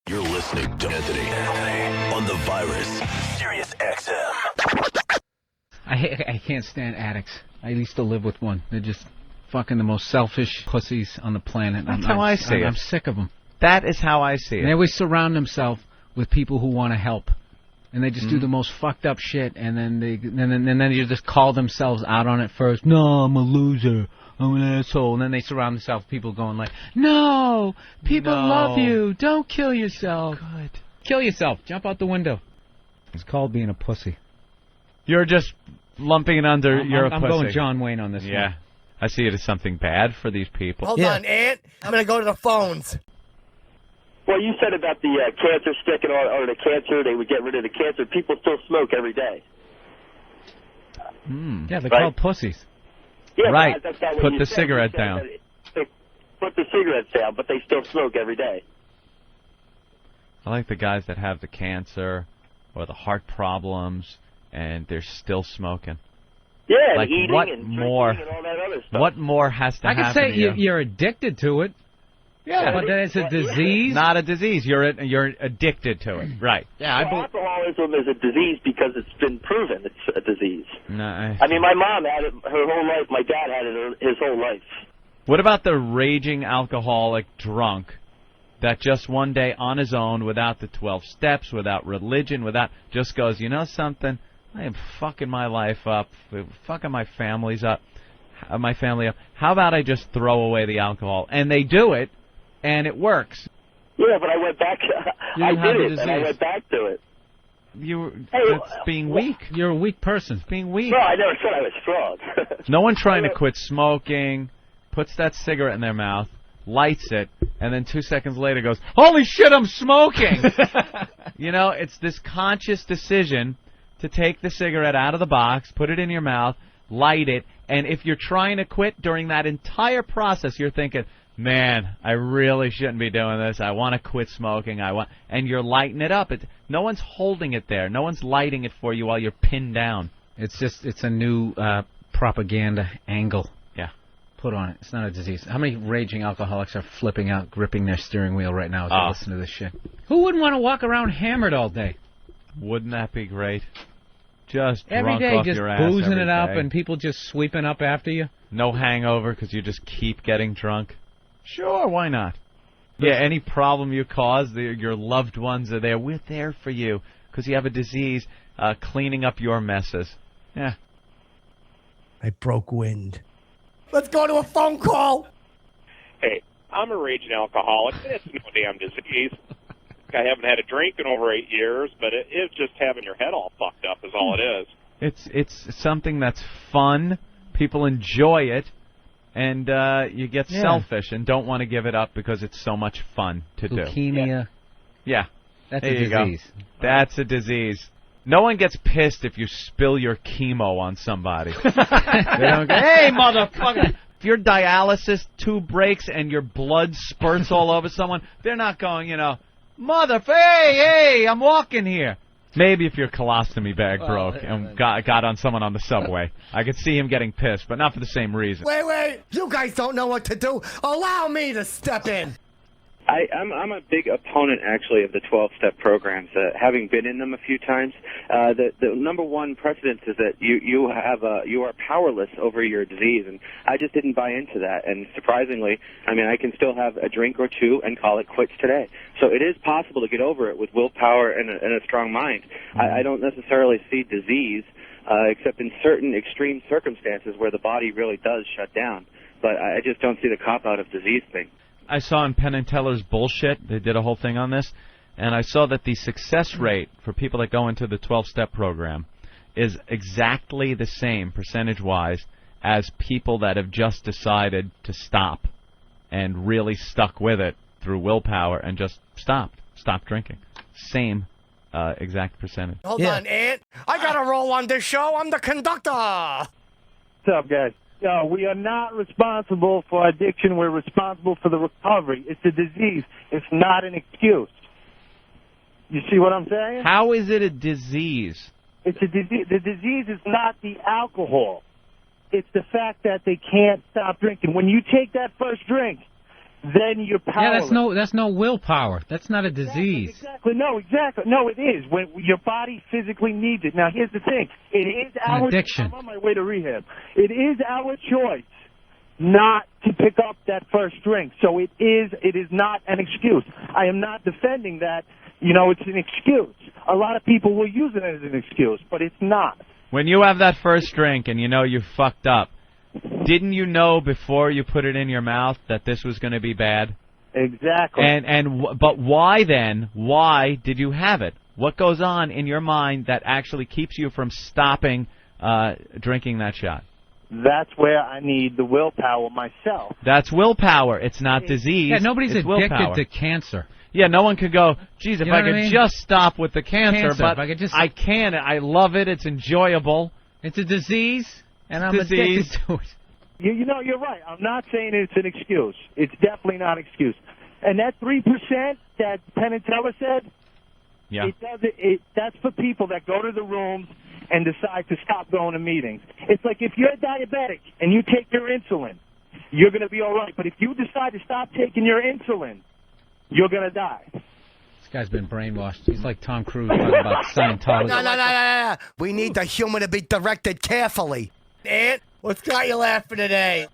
You're listening to Anthony on the Virus, Sirius XM. I can't stand addicts. I used to live with one. They're just fucking the most selfish pussies on the planet. That's how I see it. I'm sick of them. That is how I see it. And they always surround themselves with people who want to help. And they just do the most fucked up shit, and then they just call themselves out on it first. No, I'm a loser. I'm an asshole. And then they surround themselves with people going like, no, people love you. Don't kill yourself. Good. Kill yourself. Jump out the window. It's called being a pussy. You're just lumping it under you're a pussy. I'm going John Wayne on this one. Yeah. I see it as something bad for these people. Hold on, Ant. I'm going to go to the phones. Well, you said about the cancer stick or the cancer, they would get rid of the cancer. People still smoke every day. Yeah, they're called pussies. Yeah, right. That's not what Put you the said. cigarette You said down. that put the cigarettes down, but they still smoke every day. I like the guys that have the cancer or the heart problems, and they're still smoking. Yeah, Like, and eating what and more? drinking and all that other stuff. What more has to I happen could say to you? you're addicted to it. Yeah, But then it's a disease. Not a disease. You're addicted to it. Right. Yeah, Well, alcoholism is a disease because it's been proven it's a disease. No, I mean, my mom had it her whole life. My dad had it his whole life. What about the raging alcoholic drunk that just one day on his own, without the 12 steps, without religion, without, just goes, you know something? I am fucking my life up, fucking my family up. How about I just throw away the alcohol? And they do it, and it works. Yeah, but I went back. I did it, and I went back to it. That's being weak. You're a weak person. It's being weak. No, I never said I was strong. No one trying to quit smoking puts that cigarette in their mouth, lights it, and then 2 seconds later goes, holy shit, I'm smoking! You know, it's this conscious decision to take the cigarette out of the box, put it in your mouth, light it, and if you're trying to quit during that entire process, you're thinking, man, I really shouldn't be doing this. I want to quit smoking. And you're lighting it up. No one's holding it there. No one's lighting it for you while you're pinned down. It's a new propaganda angle. Yeah. Put on it. It's not a disease. How many raging alcoholics are flipping out, gripping their steering wheel right now as they listen to this shit? Who wouldn't want to walk around hammered all day? Wouldn't that be great? Just every drunk day, off just your ass boozing every it up day. and people just sweeping up after you? No hangover because you just keep getting drunk? Sure, why not? Yeah, any problem you cause, your loved ones are there. We're there for you because you have a disease, cleaning up your messes. Yeah. I broke wind. Let's go to a phone call. Hey, I'm a raging alcoholic. It's no damn disease. I haven't had a drink in over 8 years, but it's just having your head all fucked up is all it is. It's something that's fun. People enjoy it. And you get selfish and don't want to give it up because it's so much fun to do. Leukemia. Yeah. That's there a disease. That's a disease. No one gets pissed if you spill your chemo on somebody. They don't go, hey, motherfucker. If your dialysis tube breaks and your blood spurts all over someone, they're not going, hey, I'm walking here. Maybe if your colostomy bag broke and got on someone on the subway. I could see him getting pissed, but not for the same reason. Wait. You guys don't know what to do. Allow me to step in. I'm a big opponent, actually, of the 12-step programs. Having been in them a few times, the number one precedence is that you are powerless over your disease, and I just didn't buy into that. And surprisingly, I mean, I can still have a drink or two and call it quits today. So it is possible to get over it with willpower and a strong mind. I don't necessarily see disease, except in certain extreme circumstances where the body really does shut down. But I just don't see the cop-out of disease thing. I saw in Penn and Teller's Bullshit, they did a whole thing on this, and I saw that the success rate for people that go into the 12-step program is exactly the same, percentage-wise, as people that have just decided to stop and really stuck with it through willpower and just stopped drinking. Same exact percentage. Hold on, Ant. I got a role on this show. I'm the conductor. What's up, guys? We are not responsible for addiction. We're responsible for the recovery. It's a disease. It's not an excuse. You see what I'm saying? How is it a disease? It's a disease. The disease is not the alcohol. It's the fact that they can't stop drinking. When you take that first drink, then you're powerless. Yeah, that's no willpower. That's not a disease. Exactly. No, it is. When your body physically needs it. Now, here's the thing. It is our addiction. I'm on my way to rehab. It is our choice not to pick up that first drink. So it is not an excuse. I am not defending that. It's an excuse. A lot of people will use it as an excuse, but it's not. When you have that first drink and you fucked up, didn't you know before you put it in your mouth that this was going to be bad? Exactly. But why then? Why did you have it? What goes on in your mind that actually keeps you from stopping drinking that shot? That's where I need the willpower myself. That's willpower. It's not disease. Yeah, nobody's it's addicted willpower. to cancer. Yeah, no one could go, geez, if I could just stop with the cancer, but if I could just... I can. I love it. It's enjoyable. It's a disease, and I'm disease. addicted to it. You're right. I'm not saying it's an excuse. It's definitely not an excuse. And that 3% that Penn and Teller said, yeah, that's for people that go to the rooms and decide to stop going to meetings. It's like if you're diabetic and you take your insulin, you're going to be all right. But if you decide to stop taking your insulin, you're going to die. This guy's been brainwashed. He's like Tom Cruise talking about Scientology. No. We need the humor to be directed carefully. Ant, what's got you laughing today?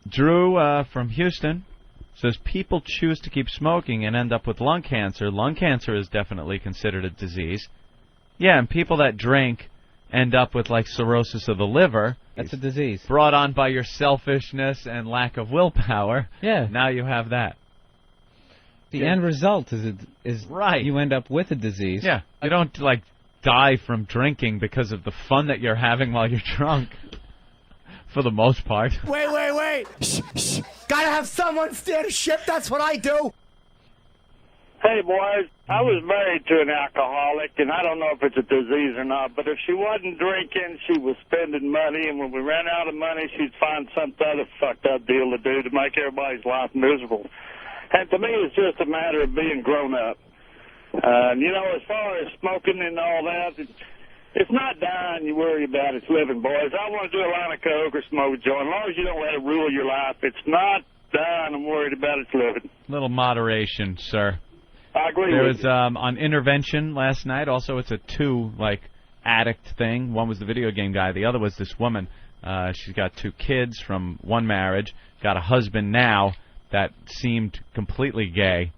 Drew from Houston says people choose to keep smoking and end up with lung cancer. Lung cancer is definitely considered a disease. Yeah, and people that drink end up with, like, cirrhosis of the liver. That's a disease. Brought on by your selfishness and lack of willpower. Yeah. Now you have that. The end result is right. You end up with a disease. Yeah. You don't, like, die from drinking because of the fun that you're having while you're drunk. For the most part. Wait. Shh. Gotta have someone steer the ship. That's what I do. Hey, boys, I was married to an alcoholic, and I don't know if it's a disease or not, but if she wasn't drinking, she was spending money, and when we ran out of money, she'd find some other fucked up deal to do to make everybody's life miserable. And to me, it's just a matter of being grown up. As far as smoking and all that, it's not dying you worry about, it's living, boys. I want to do a line of coke or smoke a joint. As long as you don't let it rule your life, it's not dying I'm worried about, it's living. Little moderation, sir. I agree there with was you. On Intervention last night. Also, it's a addict thing. One was the video game guy. The other was this woman. She's got 2 kids from one marriage. Got a husband now that seemed completely gay.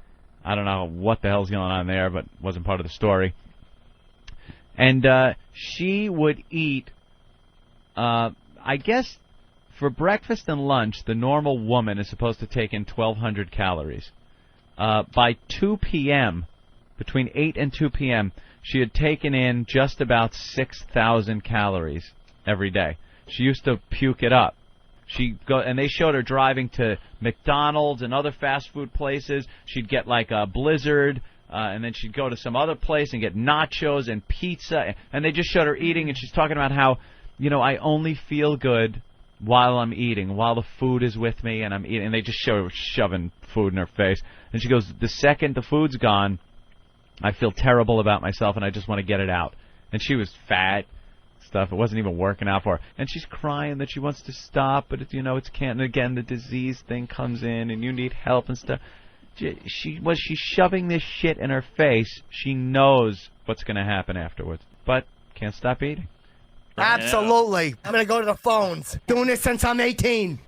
I don't know what the hell's going on there, but wasn't part of the story. And she would eat, I guess, for breakfast and lunch, the normal woman is supposed to take in 1,200 calories. By 2 p.m., between 8 and 2 p.m., she had taken in just about 6,000 calories every day. She used to puke it up. And they showed her driving to McDonald's and other fast food places. She'd get like a Blizzard, and then she'd go to some other place and get nachos and pizza. And they just showed her eating, and she's talking about how, I only feel good while I'm eating, while the food is with me and I'm eating. And they just show her shoving food in her face. And she goes, the second the food's gone, I feel terrible about myself and I just want to get it out. And she was fat, stuff. It wasn't even working out for her. And she's crying that she wants to stop, but, it's can't. And again, the disease thing comes in and you need help and stuff. She's shoving this shit in her face. She knows what's going to happen afterwards, but can't stop eating. Absolutely. I'm going to go to the phones. Doing this since I'm 18.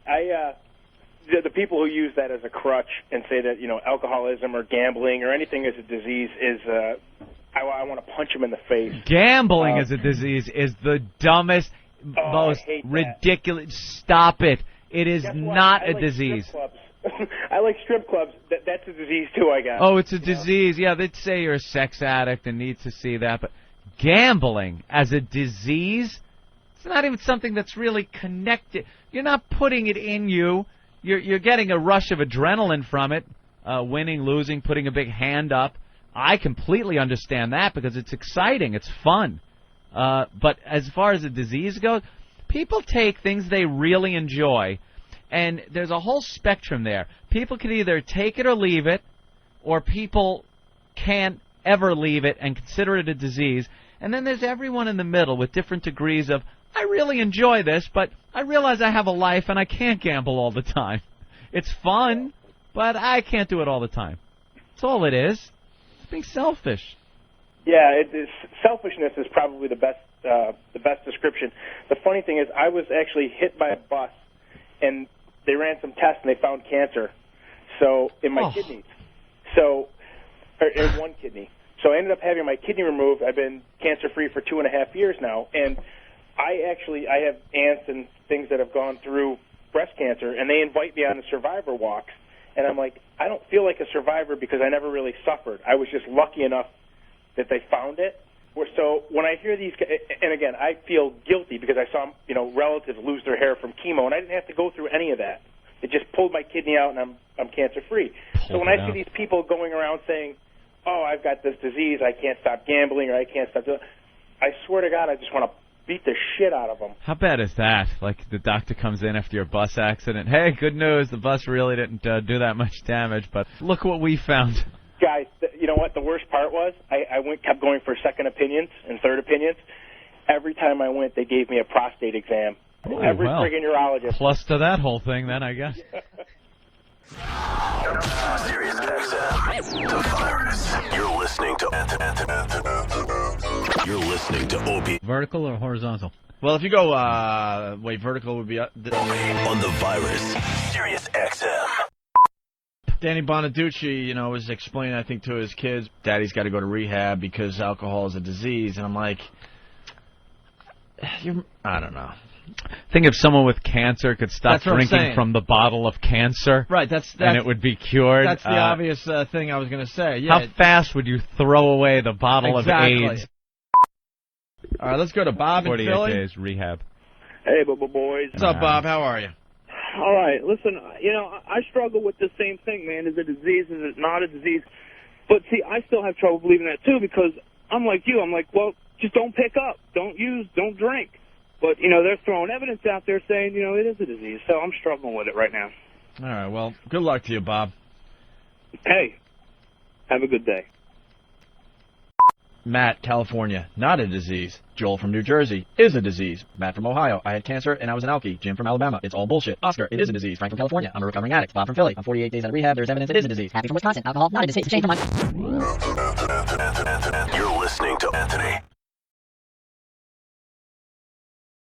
The people who use that as a crutch and say that, alcoholism or gambling or anything is a disease is, I want to punch them in the face. Gambling as a disease is the dumbest, most ridiculous. Stop it. It is not a disease. I like strip clubs. That's a disease, too, I guess. Oh, it's a disease. Yeah, they'd say you're a sex addict and need to see that. But gambling as a disease, it's not even something that's really connected. You're not putting it in you. You're getting a rush of adrenaline from it, winning, losing, putting a big hand up. I completely understand that because it's exciting. It's fun. But as far as a disease goes, people take things they really enjoy, and there's a whole spectrum there. People can either take it or leave it, or people can't ever leave it and consider it a disease. And then there's everyone in the middle with different degrees of, I really enjoy this, but I realize I have a life and I can't gamble all the time. It's fun, but I can't do it all the time. That's all it is. It's being selfish. Yeah, selfishness is probably the best description. The funny thing is, I was actually hit by a bus, and they ran some tests and they found cancer. So in my kidneys, or in one kidney. So I ended up having my kidney removed. I've been cancer-free for 2.5 years now, and I have aunts and things that have gone through breast cancer, and they invite me on the survivor walks, and I'm like, I don't feel like a survivor because I never really suffered. I was just lucky enough that they found it. So when I hear these, and again, I feel guilty because I saw relatives lose their hair from chemo, and I didn't have to go through any of that. It just pulled my kidney out, and I'm cancer-free. So when I see these people going around saying, "Oh, I've got this disease, I can't stop gambling, or I can't stop doing," I swear to God, I just want to beat the shit out of them. How bad is that? Like the doctor comes in after your bus accident. Hey, good news, the bus really didn't do that much damage, but look what we found. Guys, you know what the worst part was? I kept going for second opinions and third opinions. Every time I went, they gave me a prostate exam. Every friggin' urologist. Plus to that whole thing, then, I guess. Sirius XM, the virus. You're listening to Opie. Vertical or horizontal? Well, if you go, vertical would be... on the virus, Sirius XM. Danny Bonaducci, was explaining, I think, to his kids, Daddy's got to go to rehab because alcohol is a disease. And I'm like, I don't know. Think if someone with cancer could stop drinking from the bottle of cancer, right? And it would be cured. That's the obvious thing I was going to say. Yeah. How fast would you throw away the bottle of AIDS? All right, let's go to Bob in 48 Philly. days rehab. Hey, boys. What's up, Bob? How are you? All right. Listen, I struggle with the same thing, man. Is it a disease? Is it not a disease? But, see, I still have trouble believing that, too, because I'm like you. I'm like, well, just don't pick up. Don't use. Don't drink. But, they're throwing evidence out there saying, it is a disease. So I'm struggling with it right now. All right, well, good luck to you, Bob. Hey, have a good day. Matt, California, not a disease. Joel from New Jersey, is a disease. Matt from Ohio, I had cancer and I was an alkie. Jim from Alabama, it's all bullshit. Oscar, it is a disease. Frank from California, I'm a recovering addict. Bob from Philly, I'm 48 days out of rehab, there's evidence it is a disease. Happy from Wisconsin, alcohol, not a disease. Shame from my... You're listening to Anthony.